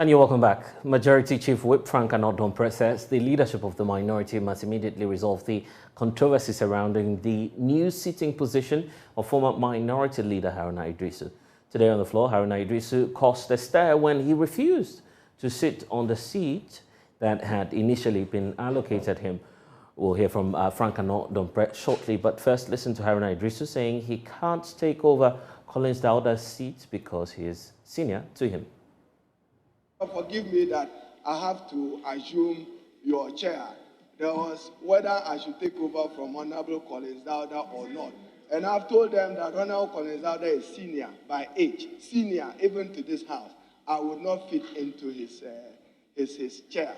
And you're welcome back. Majority Chief Whip Annor Dompreh says the leadership of the minority must immediately resolve the controversy surrounding the new sitting position of former minority leader Haruna Iddrisu. Today on the floor, Haruna Iddrisu caused a stir when he refused to sit on the seat that had initially been allocated him. We'll hear from Annor Dompreh shortly, but first listen to Haruna Iddrisu saying he can't take over Collins Dauda's seat because he is senior to him. Forgive me that I have to assume your chair. There was whether I should take over from Honorable Collins Dauda or not. And I've told them that Honorable Collins Dauda is senior by age, senior even to this house. I would not fit into his chair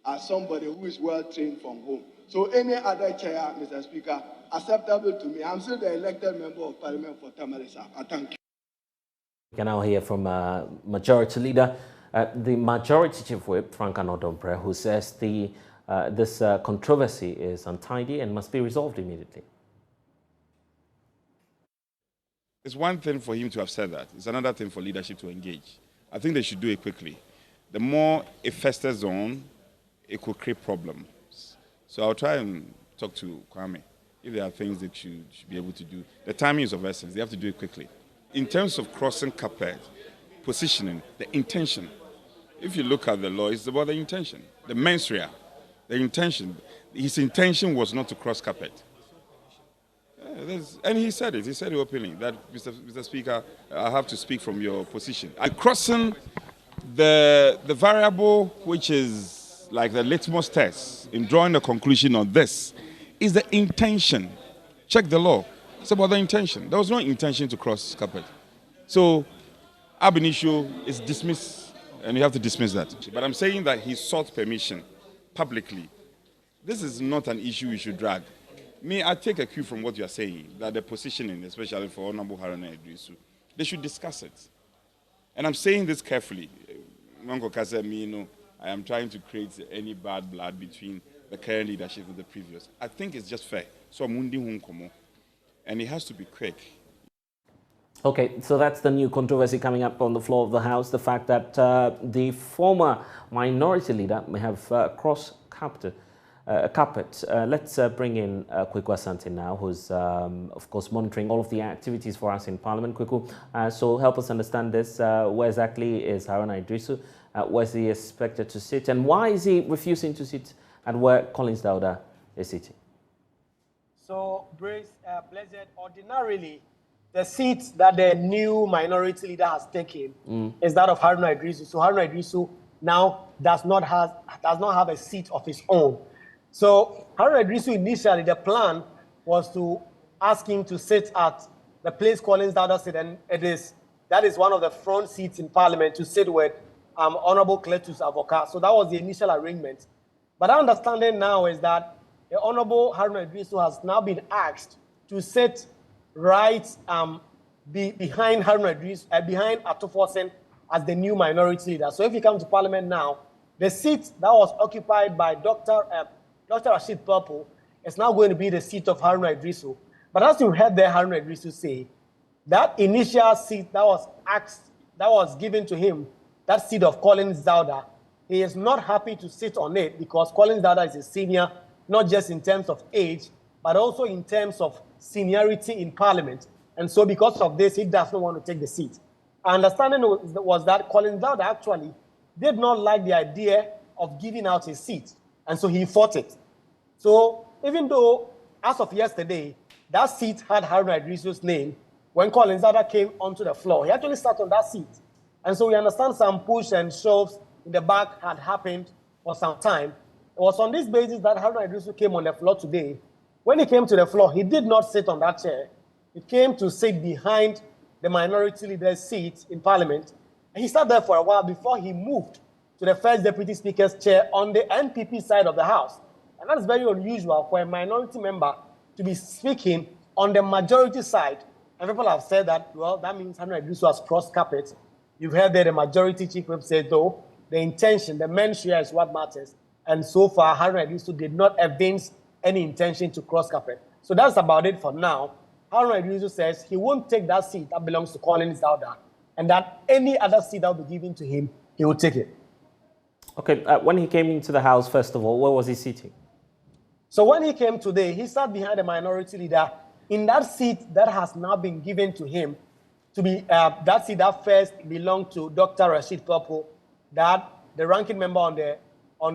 as somebody who is well trained from home. So any other chair, Mr. Speaker, acceptable to me. I'm still the elected member of Parliament for Tamale South. I thank you. We can now hear from Majority Leader, the Majority Chief Whip, Annor Dompreh, who says this controversy is untidy and must be resolved immediately. It's one thing for him to have said that. It's another thing for leadership to engage. I think they should do it quickly. The more it festers on, it could create problems. So I'll try and talk to Kwame if there are things that you should be able to do. The timing is of essence. They have to do it quickly. In terms of crossing carpet, positioning, the intention. If you look at the law, it's about the intention. The mens rea, the intention. His intention was not to cross carpet. And he said it. He said it openly that, Mr. Speaker, I have to speak from your position. Crossing the variable which is like the litmus test in drawing the conclusion on this is the intention. Check the law. It's about the intention. There was no intention to cross carpet. So, ab initio is dismissed, and you have to dismiss that. But I'm saying that he sought permission publicly. This is not an issue we should drag. Me, I take a cue from what you are saying, that the positioning, especially for Honorable Haruna Iddrisu, they should discuss it. And I'm saying this carefully. I am trying to create any bad blood between the current leadership and the previous. I think it's just fair. So, and it has to be quick. Okay, so that's the new controversy coming up on the floor of the House, the fact that the former minority leader may have crossed carpet. Let's bring in Kweku Asante now, who's, of course, monitoring all of the activities for us in Parliament. Kweku, so help us understand this. Where exactly is Haruna Iddrisu? Where is he expected to sit? And why is he refusing to sit at where Collins Dauda is sitting? So, Brace, Blessed, ordinarily, the seat that the new minority leader has taken is that of Haruna Iddrisu. So Haruna Iddrisu now does not have a seat of his own. So Haruna Iddrisu, initially, the plan was to ask him to sit at the place Collins Dauda sit, and that is one of the front seats in Parliament, to sit with Honorable Cletus Avoka. So that was the initial arrangement. But our understanding now is that the Honorable Haruna Iddrisu has now been asked to sit right behind Haruna Iddrisu, behind Atufosen as the new minority leader. So if you come to Parliament now, the seat that was occupied by Dr. Rashid Purple is now going to be the seat of Haruna Iddrisu. But as you heard there, Haruna Iddrisu say, that initial seat that was given to him, that seat of Collins Dauda, he is not happy to sit on it because Collins Dauda is a senior, not just in terms of age, but also in terms of seniority in Parliament. And so because of this, he does not want to take the seat. Our understanding was that Collins Dauda actually did not like the idea of giving out his seat. And so he fought it. So even though, as of yesterday, that seat had Haruna Iddrisu's name, when Collins Dauda came onto the floor, he actually sat on that seat. And so we understand some push and shoves in the back had happened for some time. It was on this basis that Haruna Iddrisu came on the floor today. When he came to the floor, he did not sit on that chair. He came to sit behind the minority leader's seat in Parliament. And he sat there for a while before he moved to the First Deputy Speaker's chair on the NPP side of the House. And that is very unusual for a minority member to be speaking on the majority side. And people have said that, well, that means Haruna Iddrisu has crossed carpet. You've heard that the majority chief whip said, though, the intention, the mens rea is what matters. And so far, Haruna Iddrisu did not evince any intention to cross carpet. So that's about it for now. Haruna Iddrisu says he won't take that seat that belongs to Collins Dauda, and that any other seat that will be given to him, he will take it. Okay, when he came into the House, first of all, where was he sitting? So when he came today, he sat behind the minority leader in that seat that has now been given to him to be that seat that first belonged to Dr. Rashid Purple, that the ranking member on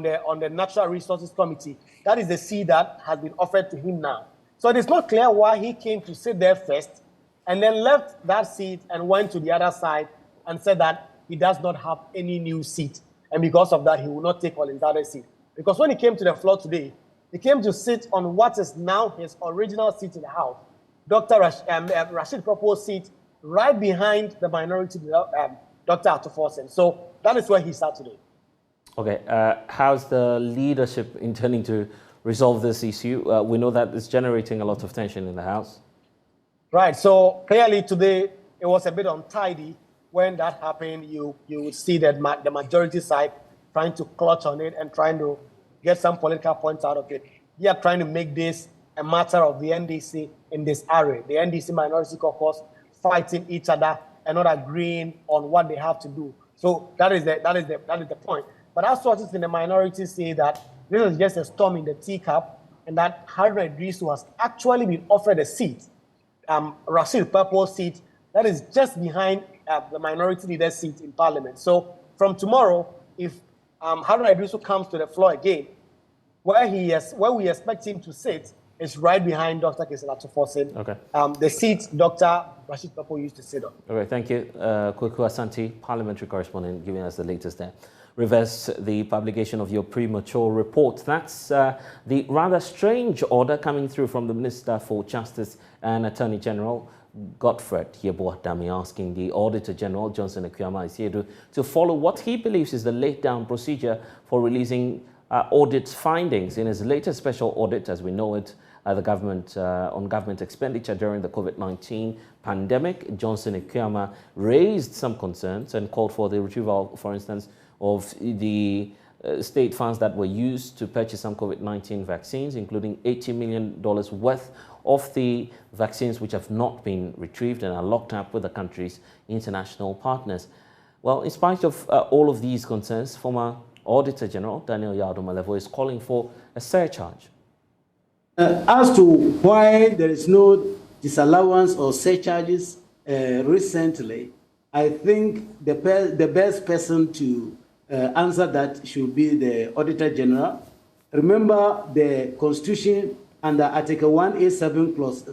the Natural Resources Committee. That is the seat that has been offered to him now. So it is not clear why he came to sit there first and then left that seat and went to the other side and said that he does not have any new seat. And because of that, he will not take Olinzade's seat. Because when he came to the floor today, he came to sit on what is now his original seat in the House, Dr. Rashid Purple's seat, right behind the minority leader, Dr. Atuforsen. So that is where he sat today. Okay, how's the leadership intending to resolve this issue? We know that it's generating a lot of tension in the House. Right, so clearly today it was a bit untidy. When that happened, you would see that the majority side trying to clutch on it and trying to get some political points out of it. They are trying to make this a matter of the NDC in this area. The NDC minority caucus fighting each other and not agreeing on what they have to do. So that is the point. But our sources in the minority say that this is just a storm in the teacup, and that Haruna Idrisu has actually been offered a seat, Rashid Purple's seat, that is just behind the minority leader's seat in Parliament. So from tomorrow, if Haruna Idrisu comes to the floor again, where we expect him to sit is right behind Dr. Kesela Atuforsen. Okay. The seat Dr. Rashid Purple used to sit on. Okay, thank you. Kweku Asante, parliamentary correspondent, giving us the latest there. Reverse the publication of your premature report. That's the rather strange order coming through from the Minister for Justice and Attorney General, Godfred Yeboah-Dame, asking the Auditor General, Johnson Ekwuama-Isiedu, to follow what he believes is the laid-down procedure for releasing audit findings. In his latest special audit, as we know it, the government on government expenditure during the COVID-19 pandemic, Johnson Ekwuama raised some concerns and called for the retrieval, for instance, of the state funds that were used to purchase some COVID-19 vaccines, including $80 million worth of the vaccines which have not been retrieved and are locked up with the country's international partners. Well, in spite of all of these concerns, former Auditor General Daniel Yaw-Adom-Malevo is calling for a surcharge. As to why there is no disallowance or surcharges recently, I think the best person to answer that should be the Auditor General. Remember, the Constitution under Article 1A7 Clause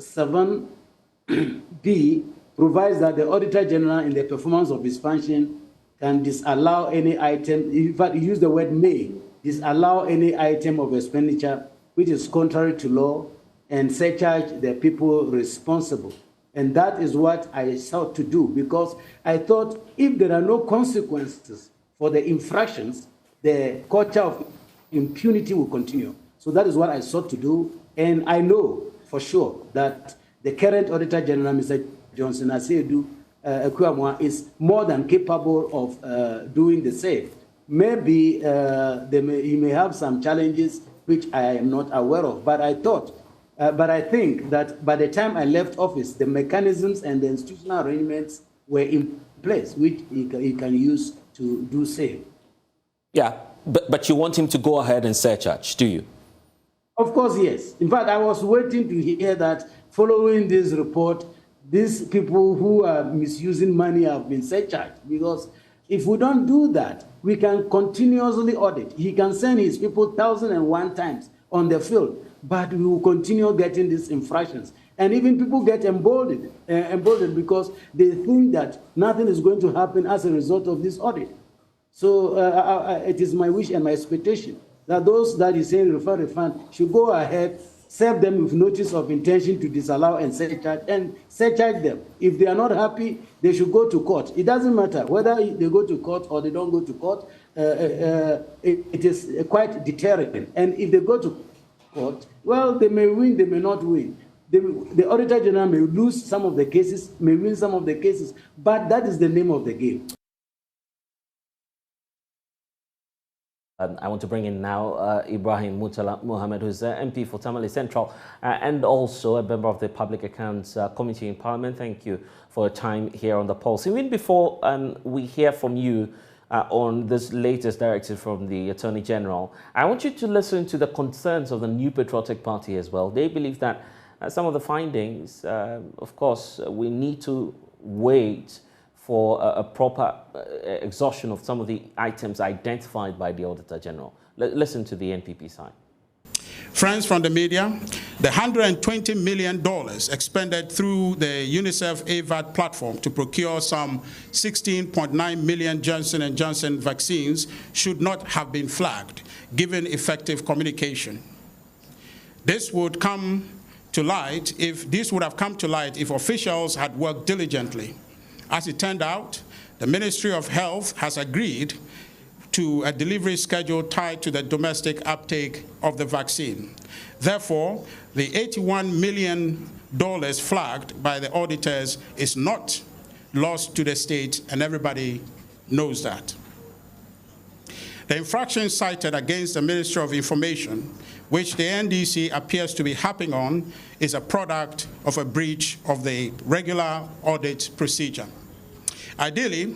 7B provides that the Auditor General, in the performance of his function, can disallow any item, in fact, he used the word may, disallow any item of expenditure which is contrary to law and surcharge the people responsible. And that is what I sought to do, because I thought if there are no consequences for the infractions, the culture of impunity will continue. So that is what I sought to do. And I know for sure that the current Auditor General, Mr. Johnson Ekwuama, is more than capable of doing the same. Maybe he may have some challenges which I am not aware of, but I think that by the time I left office, the mechanisms and the institutional arrangements were in place, which he can use to do same. Yeah, but you want him to go ahead and surcharge, do you? Of course, yes. In fact, I was waiting to hear that following this report, these people who are misusing money have been surcharged, because if we don't do that, we can continuously audit. He can send his people 1,001 times on the field, but we will continue getting these infractions. And even people get emboldened because they think that nothing is going to happen as a result of this audit. So it is my wish and my expectation that those that is saying refund should go ahead, serve them with notice of intention to disallow and surcharge them. If they are not happy, they should go to court. It doesn't matter whether they go to court or they don't go to court. It is quite deterrent. And if they go to court, well, they may win, they may not win. The Auditor General may lose some of the cases, may win some of the cases, but that is the name of the game. I want to bring in now Ibrahim Murtala Mohammed, who's MP for Tamale Central and also a member of the Public Accounts Committee in Parliament. Thank you for your time here on The Pulse. Even before we hear from you, on this latest directive from the Attorney General. I want you to listen to the concerns of the New Patriotic Party as well. They believe that some of the findings, of course, we need to wait for a proper exhaustion of some of the items identified by the Auditor General. Listen to the NPP side. Friends from the media, the $120 million expended through the UNICEF AVAT platform to procure some 16.9 million Johnson & Johnson vaccines should not have been flagged, given effective communication. This would come to light if officials had worked diligently. As it turned out, the Ministry of Health has agreed to a delivery schedule tied to the domestic uptake of the vaccine. Therefore, the $81 million flagged by the auditors is not lost to the state, and everybody knows that. The infraction cited against the Ministry of Information, which the NDC appears to be harping on, is a product of a breach of the regular audit procedure. Ideally,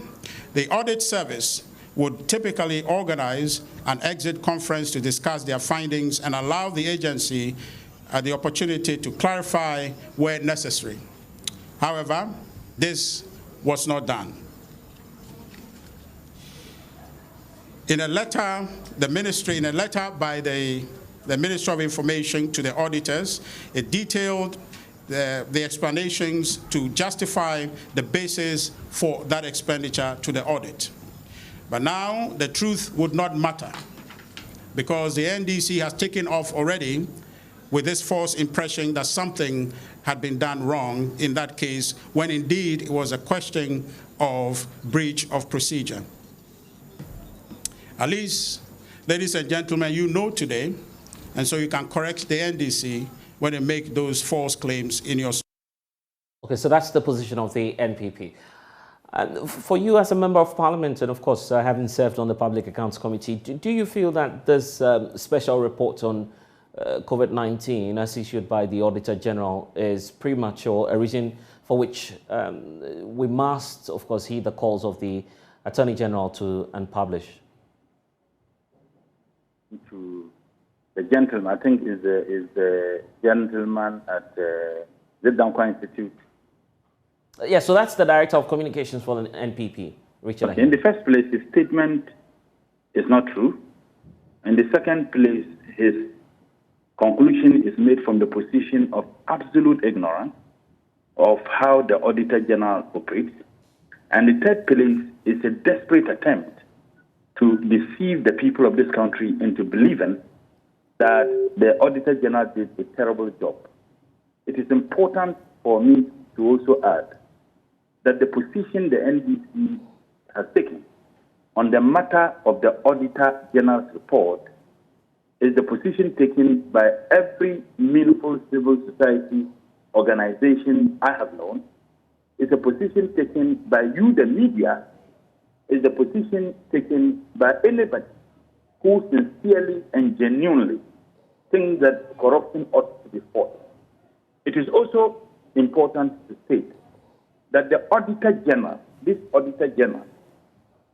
the audit service would typically organize an exit conference to discuss their findings and allow the agency the opportunity to clarify where necessary. However, this was not done. In a letter by the Ministry of Information to the auditors, it detailed the explanations to justify the basis for that expenditure to the audit. But now the truth would not matter because the NDC has taken off already with this false impression that something had been done wrong in that case, when indeed it was a question of breach of procedure. At least, ladies and gentlemen, you know today, and so you can correct the NDC when they make those false claims in your... Okay, so that's the position of the NPP. For you as a member of Parliament, and of course, having served on the Public Accounts Committee, do you feel that this special report on COVID-19 as issued by the Auditor General is premature, a reason for which we must, of course, heed the calls of the Attorney General to unpublish? To the gentleman, I think is the gentleman at the Dankwa Institute. Yeah, so that's the Director of Communications for the NPP, Richard. Okay. In the first place, his statement is not true. In the second place, his conclusion is made from the position of absolute ignorance of how the Auditor General operates. And the third place is a desperate attempt to deceive the people of this country into believing that the Auditor General did a terrible job. It is important for me to also add that the position the NDC has taken on the matter of the Auditor General's report is the position taken by every meaningful civil society organization I have known. It's a position taken by you, the media. It's the position taken by anybody who sincerely and genuinely thinks that corruption ought to be fought. It is also important to state that the Auditor General, this Auditor General,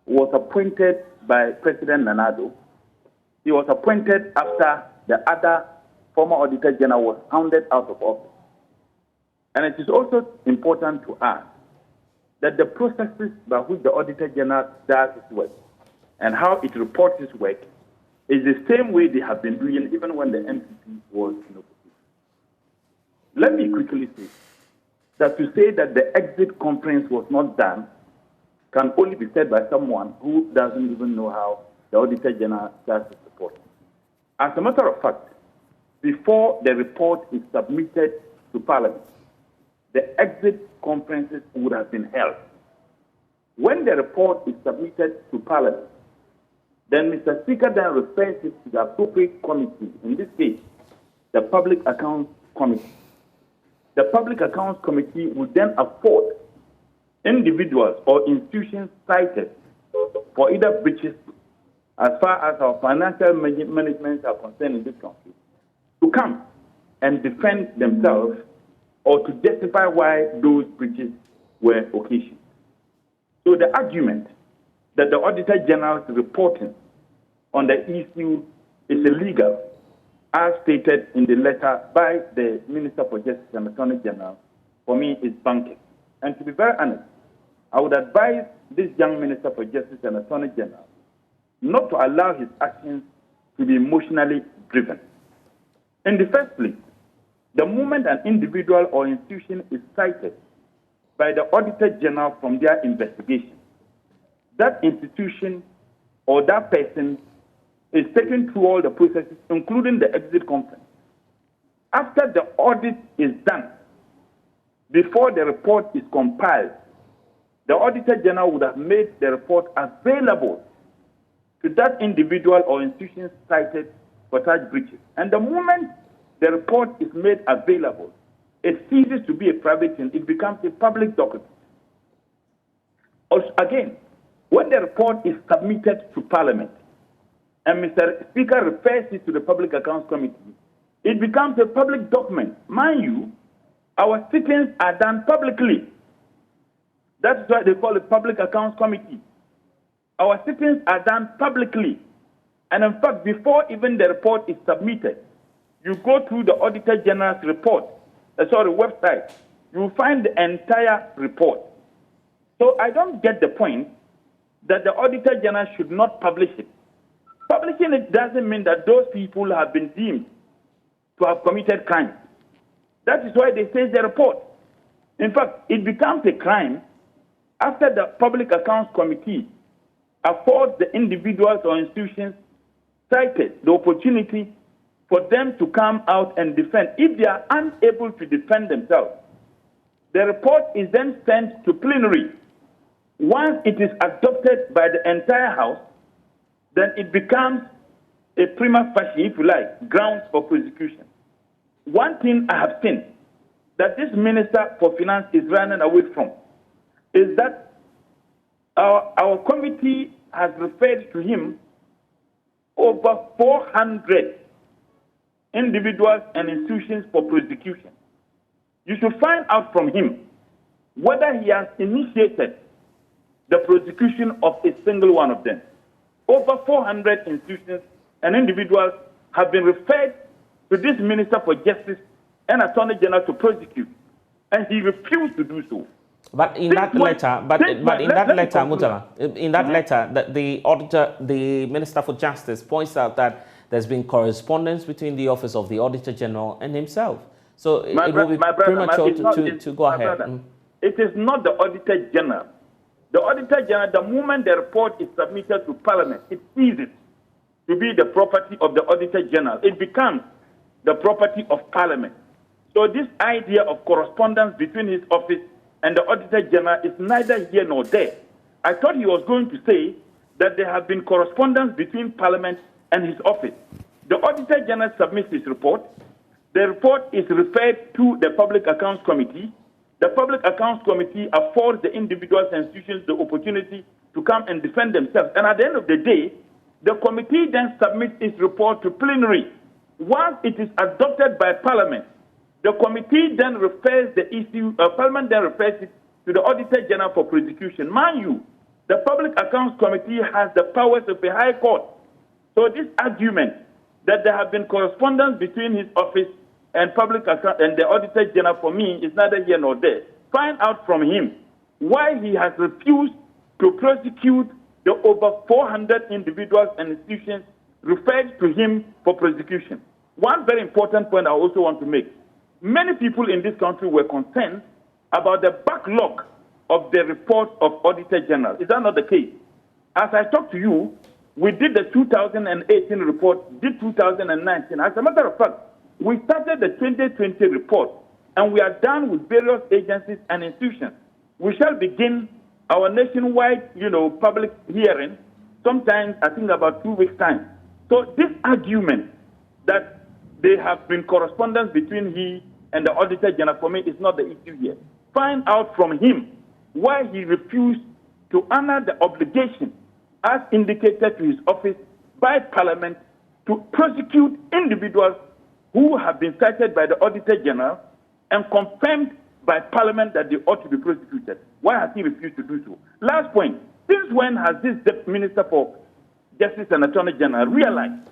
was appointed by President Nanado. He was appointed after the other former Auditor General was hounded out of office. And it is also important to add that the processes by which the Auditor General does his work and how it reports his work is the same way they have been doing even when the NPP was in opposition. Let me quickly say that to say that the exit conference was not done can only be said by someone who doesn't even know how the Auditor General does his report. As a matter of fact, before the report is submitted to Parliament, the exit conferences would have been held. When the report is submitted to Parliament, then Mr. Speaker then refers it to the appropriate committee, in this case, the Public Accounts Committee. The Public Accounts Committee would then afford individuals or institutions cited for either breaches as far as our financial management are concerned in this country to come and defend themselves or to justify why those breaches were occasioned. So the argument that the Auditor General's reporting on the issue is illegal, as stated in the letter by the Minister for Justice and Attorney General, for me is bunking. And to be very honest, I would advise this young Minister for Justice and Attorney General not to allow his actions to be emotionally driven. In the first place, the moment an individual or institution is cited by the Auditor General from their investigation, that institution or that person is taken through all the processes, including the exit conference. After the audit is done, before the report is compiled, the Auditor General would have made the report available to that individual or institution cited for such breaches. And the moment the report is made available, it ceases to be a private thing, it becomes a public document. Also, again, when the report is submitted to Parliament, and Mr. Speaker refers it to the Public Accounts Committee, it becomes a public document. Mind you, our sittings are done publicly. That's why they call it Public Accounts Committee. Our sittings are done publicly. And in fact, before even the report is submitted, you go through the Auditor General's report, website, you will find the entire report. So I don't get the point that the Auditor General should not publish it. Publishing it doesn't mean that those people have been deemed to have committed crimes. That is why they say the report. In fact, it becomes a crime after the Public Accounts Committee affords the individuals or institutions cited the opportunity for them to come out and defend. If they are unable to defend themselves, the report is then sent to plenary. Once it is adopted by the entire House, then it becomes a prima facie, if you like, grounds for prosecution. One thing I have seen that this Minister for Finance is running away from is that our committee has referred to him over 400 individuals and institutions for prosecution. You should find out from him whether he has initiated the prosecution of a single one of them. Over 400 institutions and individuals have been referred to this Minister for Justice and Attorney General to prosecute, and he refused to do so. But in that letter, the auditor, the Minister for Justice points out that there's been correspondence between the Office of the Auditor General and himself. So it will be premature to go ahead. It is not the Auditor General. The Auditor General, the moment the report is submitted to Parliament, it ceases to be the property of the Auditor General. It becomes the property of Parliament. So this idea of correspondence between his office and the Auditor General is neither here nor there. I thought he was going to say that there have been correspondence between Parliament and his office. The Auditor General submits his report. The report is referred to the Public Accounts Committee. The Public Accounts Committee affords the individuals and institutions the opportunity to come and defend themselves. And at the end of the day, the committee then submits its report to plenary. Once it is adopted by Parliament, the committee then refers the issue, Parliament then refers it to the Auditor General for prosecution. Mind you, the Public Accounts Committee has the powers of the High Court. So this argument that there have been correspondence between his office and the Auditor General, for me, is neither here nor there. Find out from him why he has refused to prosecute the over 400 individuals and institutions referred to him for prosecution. One very important point I also want to make. Many people in this country were concerned about the backlog of the report of Auditor General. Is that not the case? As I talk to you, we did the 2018 report, did 2019. As a matter of fact, we started the 2020 report, and we are done with various agencies and institutions. We shall begin our nationwide, public hearing sometime, I think, about 2 weeks' time. So this argument that there have been correspondence between he and the Auditor General, for me, is not the issue here. Find out from him why he refused to honor the obligation as indicated to his office by Parliament to prosecute individuals who have been cited by the Auditor General and confirmed by Parliament that they ought to be prosecuted. Why has he refused to do so? Last point, since Since when has this Minister for Justice and Attorney General realized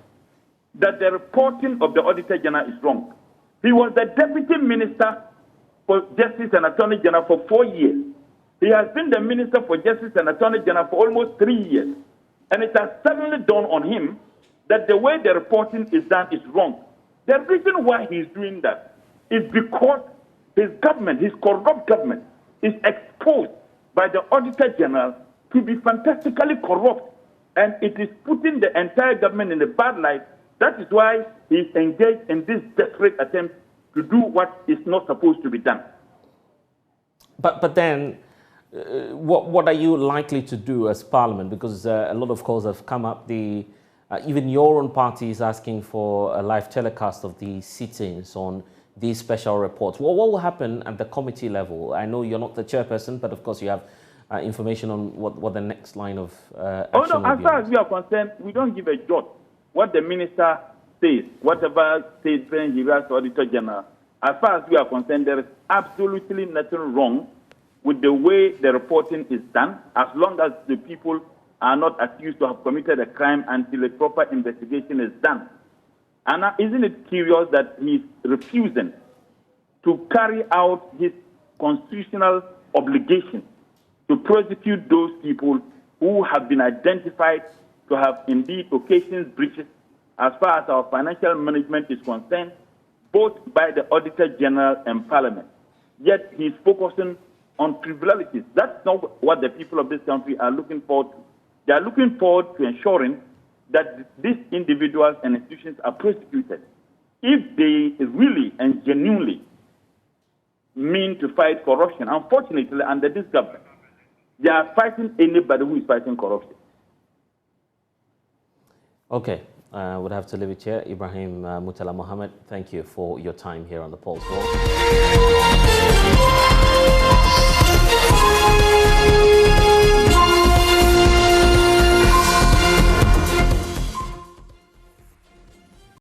that the reporting of the Auditor General is wrong? He was the Deputy Minister for Justice and Attorney General for 4 years. He has been the Minister for Justice and Attorney General for almost 3 years. And it has suddenly dawned on him that the way the reporting is done is wrong. The reason why he is doing that is because his government, his corrupt government, is exposed by the Auditor General to be fantastically corrupt. And it is putting the entire government in a bad light. That is why he is engaged in this desperate attempt to do what is not supposed to be done. But then, what are you likely to do as Parliament? Because a lot of calls have come up. Even your own party is asking for a live telecast of the sittings on these special reports. What will happen at the committee level? I know you're not the chairperson, but of course you have information on what the next line of action will be. As far as we are concerned, we don't give a jot what the minister says, whatever statement he has to Auditor General. As far as we are concerned, there is absolutely nothing wrong with the way the reporting is done, as long as the people are not accused to have committed a crime until a proper investigation is done. And isn't it curious that he's refusing to carry out his constitutional obligation to prosecute those people who have been identified to have indeed occasioned breaches as far as our financial management is concerned, both by the Auditor General and Parliament. Yet he's focusing on trivialities. That's not what the people of this country are looking forward to. They are looking forward to ensuring that these individuals and institutions are prosecuted. If they really and genuinely mean to fight corruption, unfortunately, under this government, they are fighting anybody who is fighting corruption. Okay, we'll have to leave it here. Ibrahim Mutala Mohammed, thank you for your time here on the Pulse World.